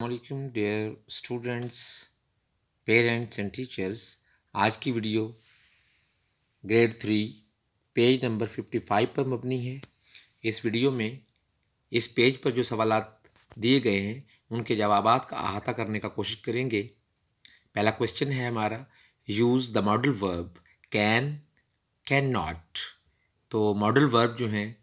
वालेकुम dear students, parents and teachers. आज की वीडियो ग्रेड 3 पेज नंबर 55 पर मबनी है। इस वीडियो में इस पेज पर जो सवालात दिए गए हैं उनके जवाबात का अहाता करने का कोशिश करेंगे। पहला क्वेश्चन है हमारा, use the modal verb can not. तो मॉडल वर्ब जो हैं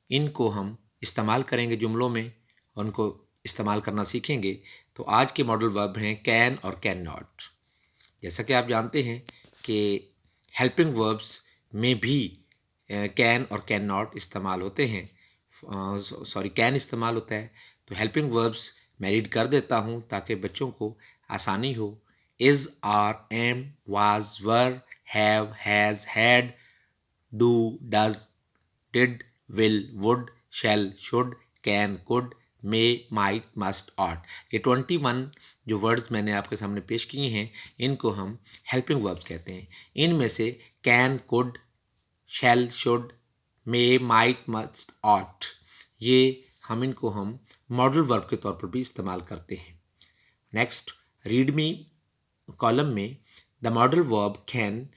इनको हम इस्तेमाल करेंगे जुमलों में, उनको इस्तेमाल करना सीखेंगे। तो आज के मॉडल वर्ब हैं कैन और कैन नॉट। जैसा कि आप जानते हैं कि हेल्पिंग वर्ब्स में भी कैन और कैन नॉट इस्तेमाल होते हैं। कैन इस्तेमाल होता है। तो हेल्पिंग वर्ब्स मैं रीड कर देता हूँ ताकि बच्चों को आसानी हो। Is, are, am, was, were, have, has, had, do, does, did, will, would, shall, should, can, could, may, might, must, ought. ये 21 जो वर्ड्स मैंने आपके सामने पेश किए हैं इनको हम हेल्पिंग वर्ब्स कहते हैं। इनमें से can, could, shall, should, may, might, must, ought, ये इनको हम मॉडल वर्ब के तौर पर भी इस्तेमाल करते हैं। नेक्स्ट, रीड मी कॉलम में the modal verb can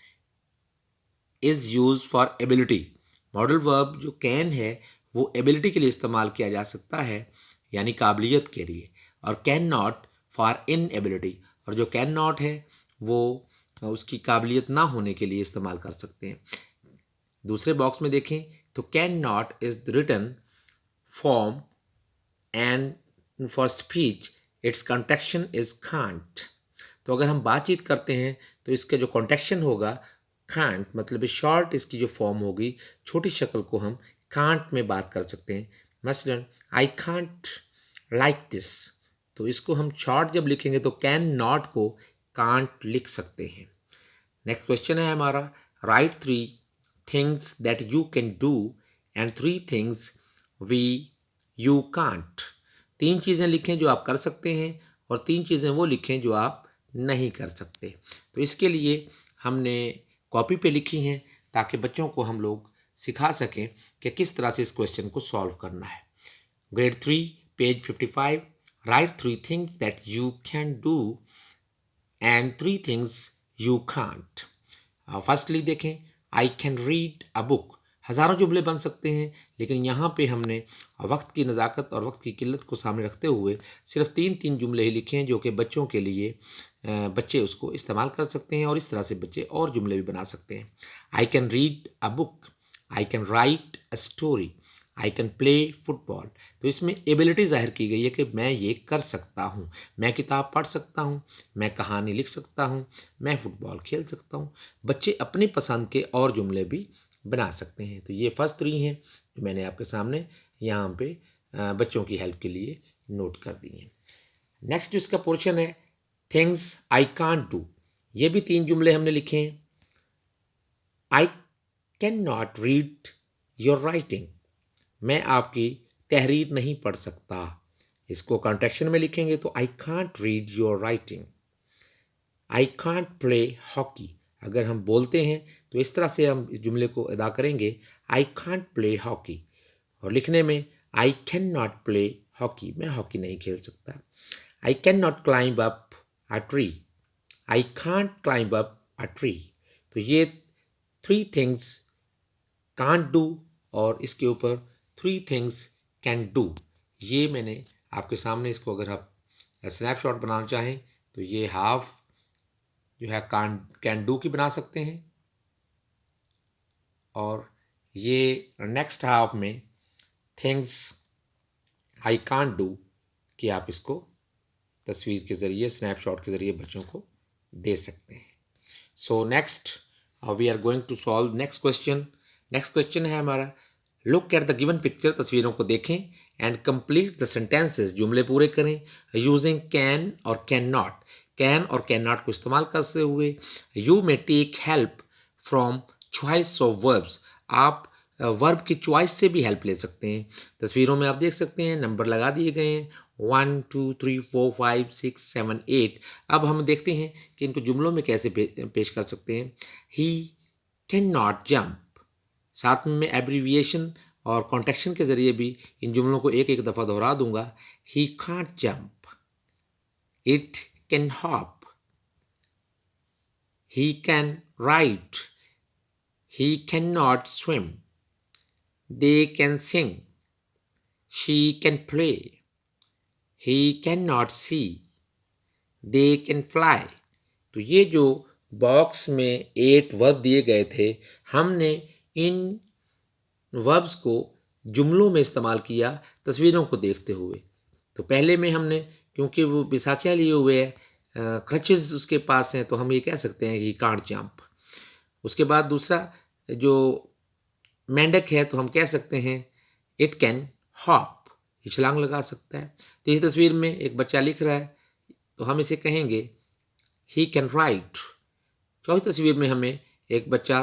is use for ability. Modal verb जो कैन है वो एबिलिटी के लिए इस्तेमाल किया जा सकता है, यानी काबिलियत के लिए, और कैन नॉट फॉर इनएबिलिटी। और जो कैन नॉट है वो उसकी काबिलियत ना होने के लिए इस्तेमाल कर सकते हैं। दूसरे बॉक्स में देखें तो can not is written form and for speech its contraction is can't. तो अगर हम बातचीत करते हैं तो इसका जो कॉन्ट्रैक्शन होगा कांट, मतलब शॉर्ट इसकी जो फॉर्म होगी, छोटी शक्ल को हम कांट में बात कर सकते हैं। मसलन आई कांट लाइक दिस, तो इसको हम शॉर्ट जब लिखेंगे तो कैन नॉट को कांट लिख सकते हैं। नेक्स्ट क्वेश्चन है हमारा, write 3 things that you can do and 3 things we you can't. 3 चीज़ें लिखें जो आप कर सकते हैं और 3 चीज़ें वो लिखें जो आप नहीं कर सकते। तो इसके लिए हमने कॉपी पे लिखी हैं ताकि बच्चों को हम लोग सिखा सकें कि किस तरह से इस क्वेश्चन को सॉल्व करना है। Grade 3 page 55, write 3 things that you can do and 3 things you can't. Firstly देखें, I can read a book. हज़ारों जुमले बन सकते हैं, लेकिन यहाँ पे हमने वक्त की नज़ाकत और वक्त की किल्लत को सामने रखते हुए सिर्फ 3 जुमले ही लिखे हैं जो कि बच्चों के लिए बच्चे उसको इस्तेमाल कर सकते हैं और इस तरह से बच्चे और जुमले भी बना सकते हैं। आई can read a book, I can write a story, I can play football. तो इसमें एबिलिटी जाहिर की गई है कि मैं ये कर सकता हूँ, मैं किताब पढ़ सकता हूँ, मैं कहानी लिख सकता हूँ, मैं फुटबॉल खेल सकता हूँ। बच्चे अपनी पसंद के और जुमले भी बना सकते हैं। तो ये फर्स्ट 3 हैं जो मैंने आपके सामने यहाँ पे बच्चों की हेल्प के लिए नोट कर दी हैं। नेक्स्ट जो इसका पोर्शन है, थिंग्स आई कांट डू, ये भी 3 जुमले हमने लिखे हैं। I can not read your writing, मैं आपकी तहरीर नहीं पढ़ सकता। इसको कॉन्ट्रैक्शन में लिखेंगे तो I can't read your writing. I can't play hockey, अगर हम बोलते हैं तो इस तरह से हम इस जुमले को अदा करेंगे, आई कांट प्ले हॉकी। और लिखने में I can not play hockey, मैं हॉकी नहीं खेल सकता। I can not climb up a tree, I can't climb up a tree. तो ये 3 थिंग्स कांट डू और इसके ऊपर 3 थिंग्स कैन डू, ये मैंने आपके सामने, इसको अगर आप स्नैपशॉट बनाना चाहें तो ये हाफ जो है कैन डू की बना सकते हैं और ये नेक्स्ट हाफ में थिंग्स आई कांट डू कि आप इसको तस्वीर के ज़रिए, स्नैपशॉट के ज़रिए बच्चों को दे सकते हैं। So next we are going to solve next question. Next question है हमारा, look at the given picture, तस्वीरों को देखें, एंड कंप्लीट द सेंटेंसेस, जुमले पूरे करें, यूजिंग कैन और कैन नॉट। कैन और कैन नॉट को इस्तेमाल करते हुए you may take help from choice of verbs, आप वर्ब की चॉइस से भी हेल्प ले सकते हैं। तस्वीरों में आप देख सकते हैं नंबर लगा दिए गए हैं 1 2 3 4 5 6 7 8। अब हम देखते हैं कि इनको जुमलों में कैसे पेश कर सकते हैं। ही कैन नॉट जंप, साथ में मैं एब्रीविएशन और कॉन्ट्रैक्शन के ज़रिए भी इन जुमलों को एक एक दफ़ा दोहरा दूंगा। He can't jump, It can hop. He can ride. He cannot swim. They can sing. She can play. He cannot see. They can fly. तो ये जो बॉक्स में 8 वर्ब दिए गए थे, हमने इन वर्ब्स को जुमलों में इस्तेमाल किया तस्वीरों को देखते हुए। तो पहले में हमने, क्योंकि वो बिसाखिया लिए हुए है, क्रचेस उसके पास हैं, तो हम ये कह सकते हैं कि कांट जंप। उसके बाद दूसरा जो मेंढक है तो हम कह सकते हैं इट कैन हॉप, ये छलांग लगा सकता है। तीसरी तस्वीर में एक बच्चा लिख रहा है तो हम इसे कहेंगे ही कैन राइट। चौथी तस्वीर में हमें एक बच्चा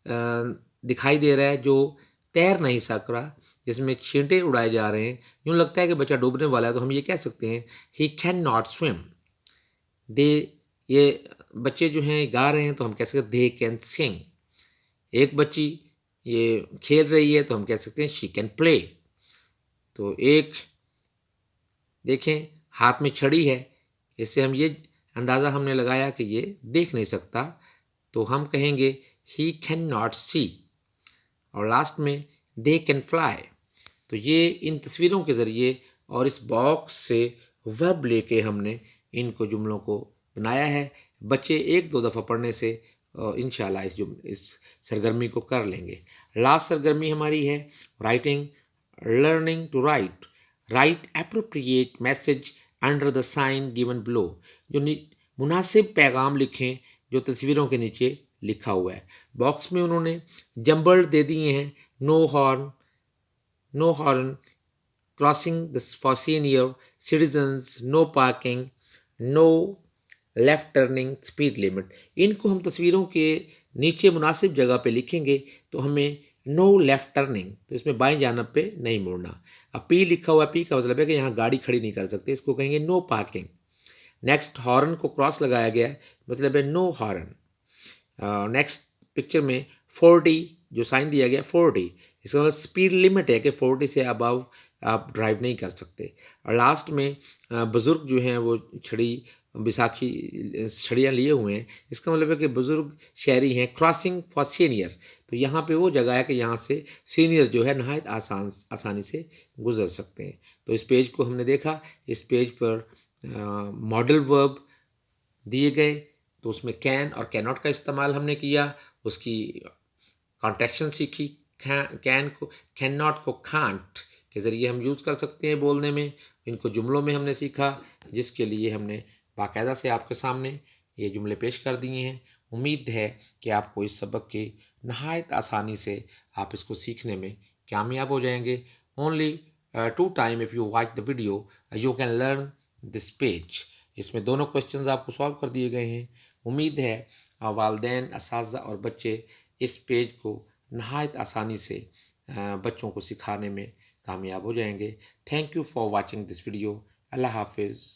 दिखाई दे रहा है जो तैर नहीं सक रहा, जिसमें छींटे उड़ाए जा रहे हैं, यूँ लगता है कि बच्चा डूबने वाला है, तो हम ये कह सकते हैं ही कैन नॉट स्विम। दे, ये बच्चे जो हैं गा रहे हैं तो हम कह सकते हैं दे कैन सिंग। एक बच्ची ये खेल रही है तो हम कह सकते हैं शी कैन प्ले। तो एक देखें हाथ में छड़ी है, इससे हम ये अंदाज़ा हमने लगाया कि ये देख नहीं सकता, तो हम कहेंगे ही कैन नॉट सी। और लास्ट में दे कैन फ्लाई। तो ये इन तस्वीरों के ज़रिए और इस बॉक्स से वर्ब लेके हमने इनको जुमलों को बनाया है। बच्चे 1-2 दफ़ा पढ़ने से इंशाल्लाह इस सरगर्मी को कर लेंगे। लास्ट सरगर्मी हमारी है writing, learning to write. Write appropriate message under the sign given below. जो मुनासिब पैगाम लिखें जो तस्वीरों के नीचे लिखा हुआ है। बॉक्स में उन्होंने जम्बल्ड दे दिए हैं, no horn, crossing the for senior citizens, no parking, no left turning, speed limit. इनको हम तस्वीरों के नीचे मुनासिब जगह पे लिखेंगे तो हमें नो लेफ्ट टर्निंग, तो इसमें बाएं जानब पे नहीं मुड़ना। अब पी लिखा हुआ है, पी का मतलब है कि यहाँ गाड़ी खड़ी नहीं कर सकते, इसको कहेंगे नो पार्किंग। नेक्स्ट हॉर्न को क्रॉस लगाया गया है, मतलब है नो हॉर्न। नेक्स्ट पिक्चर में 40 जो साइन दिया गया 40, इसका मतलब स्पीड लिमिट है कि 40 से अबव आप ड्राइव नहीं कर सकते। और लास्ट में बुज़ुर्ग जो हैं वो बैसाखी छड़ियाँ लिए हुए हैं, इसका मतलब है कि बुज़ुर्ग शहरी हैं। क्रॉसिंग फॉर सीनियर, तो यहाँ पे वो जगह है कि यहाँ से सीनियर जो है नहायत आसानी से गुजर सकते हैं। तो इस पेज को हमने देखा, इस पेज पर मॉडल वर्ब दिए गए, तो उसमें कैन और कैन नॉट का इस्तेमाल हमने किया, उसकी कॉन्ट्रैक्शन सीखी। कैन नॉट को कांट के ज़रिए हम यूज़ कर सकते हैं बोलने में। इनको जुमलों में हमने सीखा, जिसके लिए हमने बाकायदा से आपके सामने ये जुमले पेश कर दिए हैं। उम्मीद है कि आपको इस सबक के नहायत आसानी से आप इसको सीखने में कामयाब हो जाएंगे। Only 2 time if you watch the video you can learn this page. इसमें दोनों क्वेश्चंस आपको सॉल्व कर दिए गए हैं। उम्मीद है वालिदैन, असातिज़ा और बच्चे इस पेज को नहायत आसानी से बच्चों को सिखाने में कामयाब हो जाएंगे। Thank you for watching this video. अल्लाह हाफिज़।